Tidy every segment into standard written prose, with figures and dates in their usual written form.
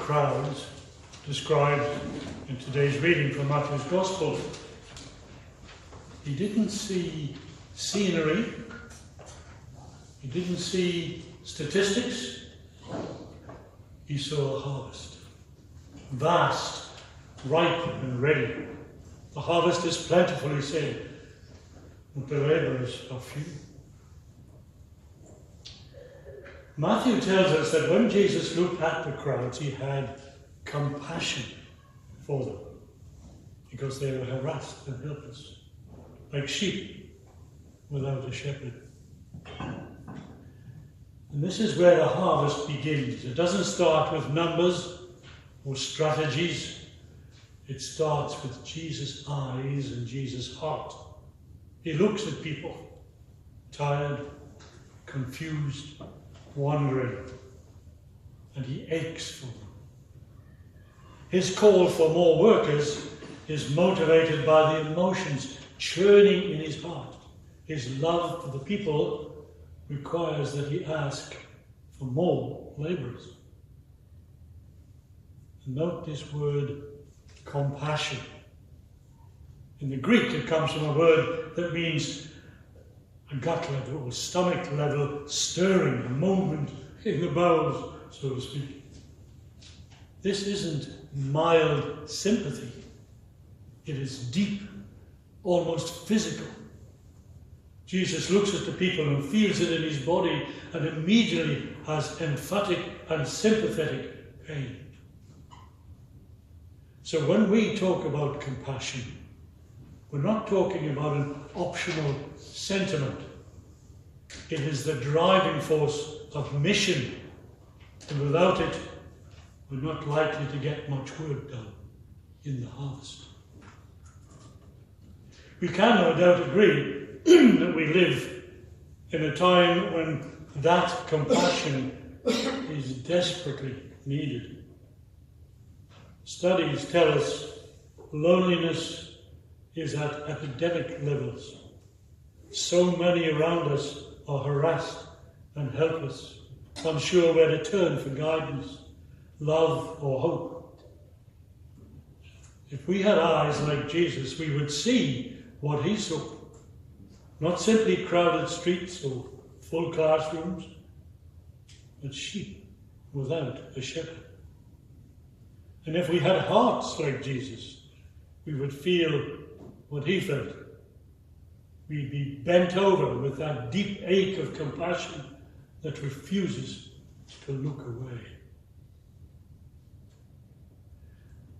crowds described in today's reading from Matthew's Gospel. He didn't see scenery. He didn't see statistics. He saw a harvest. Vast, ripe and ready. The harvest is plentiful, he said, but the labourers are few. Matthew tells us that when Jesus looked at the crowds, he had compassion for them because they were harassed and helpless, like sheep without a shepherd. And this is where the harvest begins. It doesn't start with numbers or strategies. It starts with Jesus' eyes and Jesus' heart. He looks at people, tired, confused, wandering, and he aches for them. His call for more workers is motivated by the emotions churning in his heart. His love for the people requires that he ask for more labourers. Note this word, compassion. In the Greek, it comes from a word that means a gut level or stomach level stirring, a movement in the bowels, so to speak. This isn't mild sympathy. It is deep, almost physical. Jesus looks at the people and feels it in his body and immediately has emphatic and sympathetic pain. So when we talk about compassion, we're not talking about an optional sentiment. It is the driving force of mission, and without it, we're not likely to get much work done in the harvest. We can no doubt agree that we live in a time when that compassion is desperately needed. Studies tell us loneliness is at epidemic levels. So many around us are harassed and helpless, unsure where to turn for guidance, love or hope. If we had eyes like Jesus, we would see what he saw. Not simply crowded streets or full classrooms, but sheep without a shepherd. And if we had hearts like Jesus, we would feel what he felt. We'd be bent over with that deep ache of compassion that refuses to look away.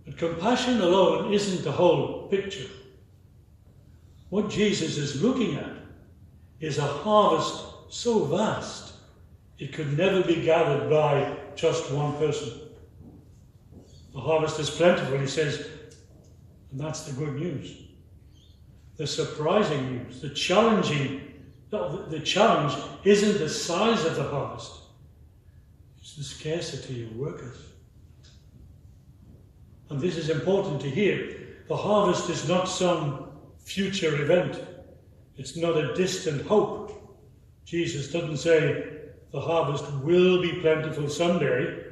But compassion alone isn't the whole picture. What Jesus is looking at is a harvest so vast it could never be gathered by just one person. The harvest is plentiful, he says, and that's the good news. The surprising news, the challenge isn't the size of the harvest, it's the scarcity of workers. And this is important to hear. The harvest is not some future event. It's not a distant hope. Jesus doesn't say the harvest will be plentiful someday.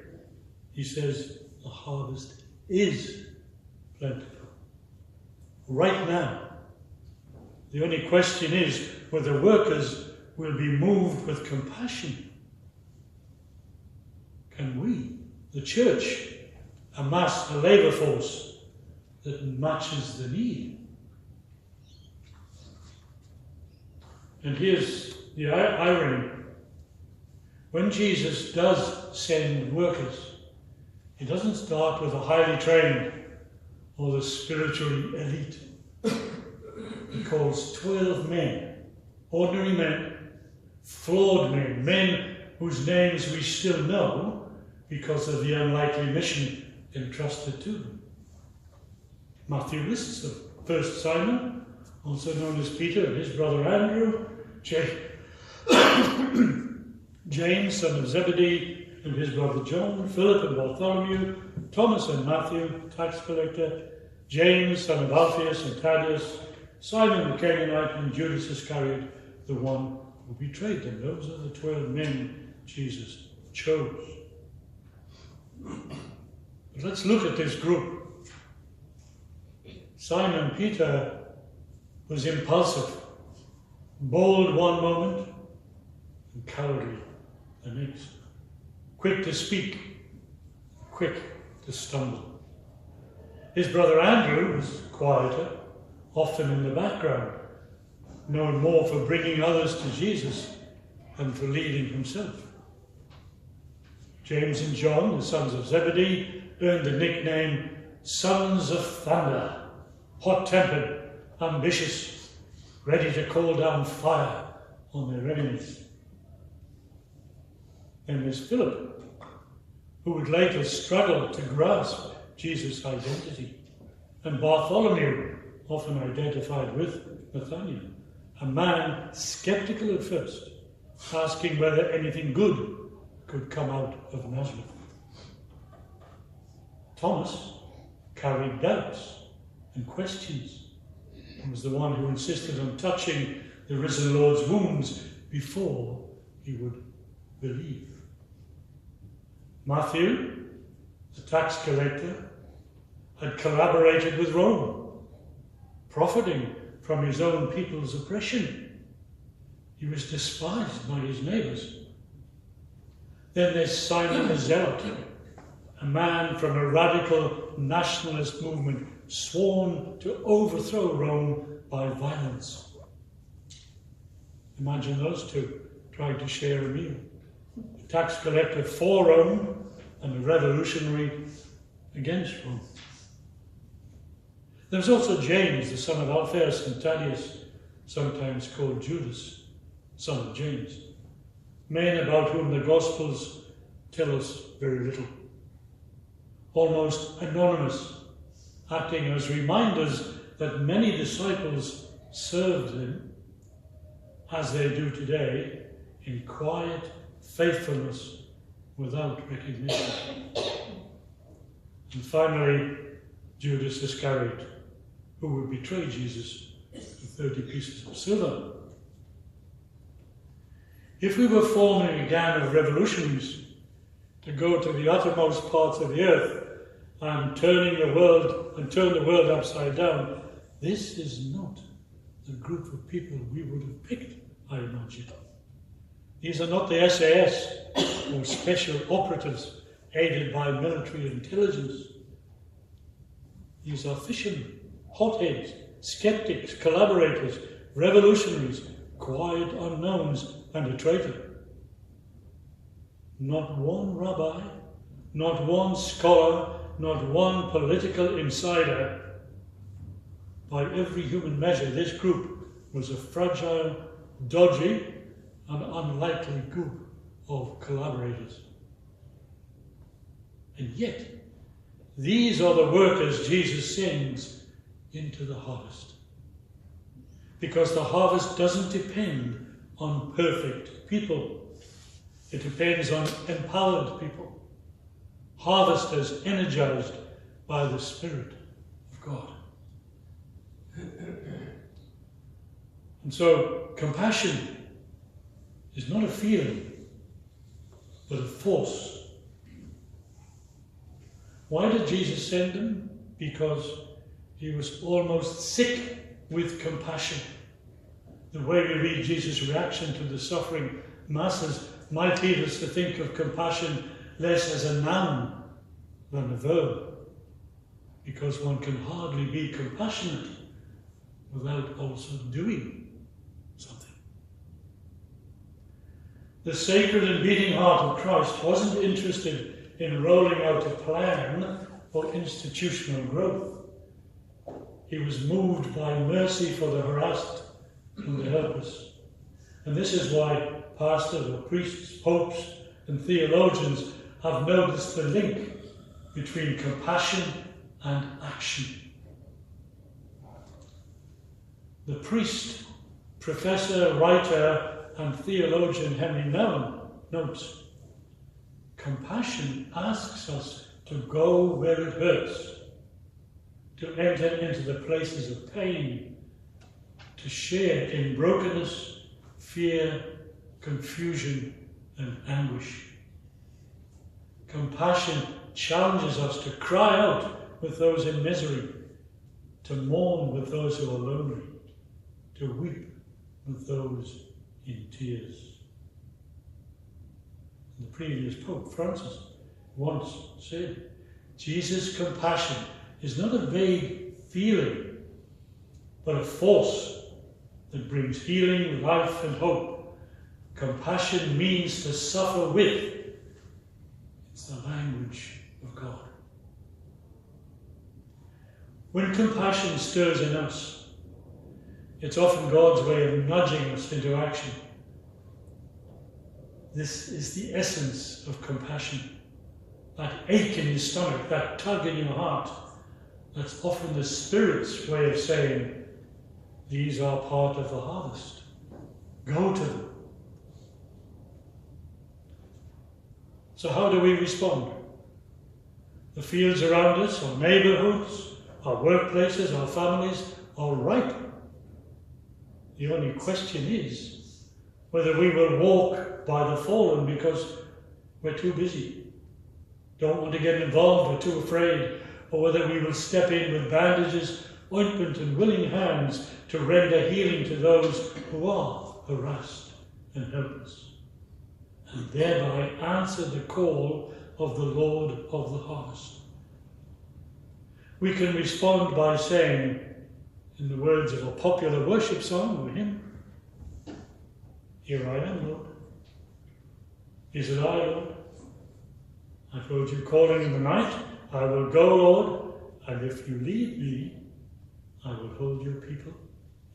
He says the harvest is plentiful right now. The only question is whether workers will be moved with compassion. Can we, the church, amass a labour force that matches the need? And here's the irony. When Jesus does send workers, he doesn't start with the highly trained or the spiritually elite. He calls 12 men, ordinary men, flawed men, men whose names we still know because of the unlikely mission entrusted to them. Matthew lists them. First Simon, also known as Peter, and his brother Andrew, James, son of Zebedee, and his brother John, Philip and Bartholomew, Thomas and Matthew, tax collector, James, son of Alphaeus and Thaddeus, Simon the Canaanite, and Judas Iscariot, the one who betrayed them. Those are the 12 men Jesus chose. But let's look at this group. Simon Peter was impulsive, bold one moment and cowardly the next. Quick to speak, quick to stumble. His brother Andrew was quieter, often in the background, known more for bringing others to Jesus than for leading himself. James and John, the sons of Zebedee, earned the nickname Sons of Thunder, hot-tempered, ambitious, ready to call down fire on their enemies. Then there's Philip, who would later struggle to grasp Jesus' identity, and Bartholomew, often identified with Nathanael, a man skeptical at first, asking whether anything good could come out of Nazareth. Thomas carried doubts and questions. He was the one who insisted on touching the risen Lord's wounds before he would believe. Matthew, the tax collector, had collaborated with Rome, profiting from his own people's oppression. He was despised by his neighbours. Then there's Simon the Zealot, a man from a radical nationalist movement sworn to overthrow Rome by violence. Imagine those two trying to share a meal. The tax collector for Rome and the revolutionary against Rome. There's also James, the son of Alphaeus and Thaddeus, sometimes called Judas, son of James, men about whom the Gospels tell us very little. Almost anonymous, acting as reminders that many disciples served him, as they do today, in quiet faithfulness without recognition. And finally, Judas Iscariot, who would betray Jesus for 30 pieces of silver. If we were forming a gang of revolutionaries to go to the uttermost parts of the earth and turn the world upside down, this is not the group of people we would have picked, I imagine. These are not the SAS or special operatives aided by military intelligence. These are fishermen, hotheads, skeptics, collaborators, revolutionaries, quiet unknowns, and a traitor. Not one rabbi, not one scholar, not one political insider. By every human measure, this group was a fragile, dodgy, and unlikely group of collaborators. And yet, these are the workers Jesus sends into the harvest. Because the harvest doesn't depend on perfect people. It depends on empowered people. Harvesters energized by the Spirit of God. And so, compassion is not a feeling, but a force. Why did Jesus send them? Because he was almost sick with compassion. The way we read Jesus' reaction to the suffering masses might lead us to think of compassion less as a noun than a verb, because one can hardly be compassionate without also doing something. The sacred and beating heart of Christ wasn't interested in rolling out a plan for institutional growth. He was moved by mercy for the harassed and the helpless. And this is why pastors or priests, popes and theologians have noticed the link between compassion and action. The priest, professor, writer and theologian Henry Nouwen notes, compassion asks us to go where it hurts, to enter into the places of pain, to share in brokenness, fear, confusion, and anguish. Compassion challenges us to cry out with those in misery, to mourn with those who are lonely, to weep with those in tears. The previous Pope Francis once said, Jesus' compassion is not a vague feeling, but a force that brings healing, life and hope. Compassion means to suffer with. It's the language of God. When compassion stirs in us, it's often God's way of nudging us into action. This is the essence of compassion. That ache in your stomach, that tug in your heart, that's often the Spirit's way of saying, these are part of the harvest. Go to them. So how do we respond? The fields around us, our neighbourhoods, our workplaces, our families, are ripe. The only question is whether we will walk by the fallen because we're too busy, don't want to get involved, we're too afraid, or whether we will step in with bandages, ointment and willing hands to render healing to those who are harassed and helpless, and thereby answer the call of the Lord of the harvest. We can respond by saying, in the words of a popular worship song or hymn, here I am, Lord. Is it I, Lord? I've heard you calling in the night. I will go, Lord, and if you lead me, I will hold your people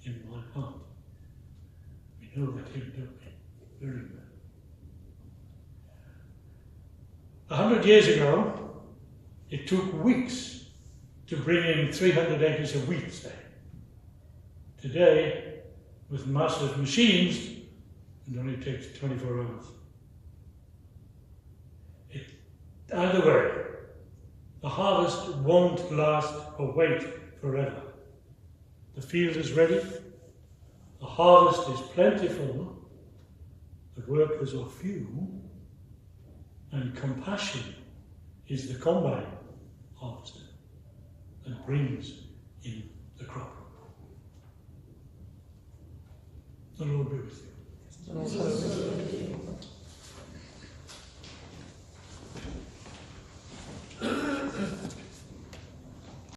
in my heart. We know that hymn, don't we? Very well. 100 years ago, it took weeks to bring in 300 acres of wheat, say. Today, with massive machines, it only takes 24 hours. Either way, the harvest won't last or wait forever. The field is ready, the harvest is plentiful, the workers are few, and compassion is the combine harvester that brings in the crop. The Lord be with you.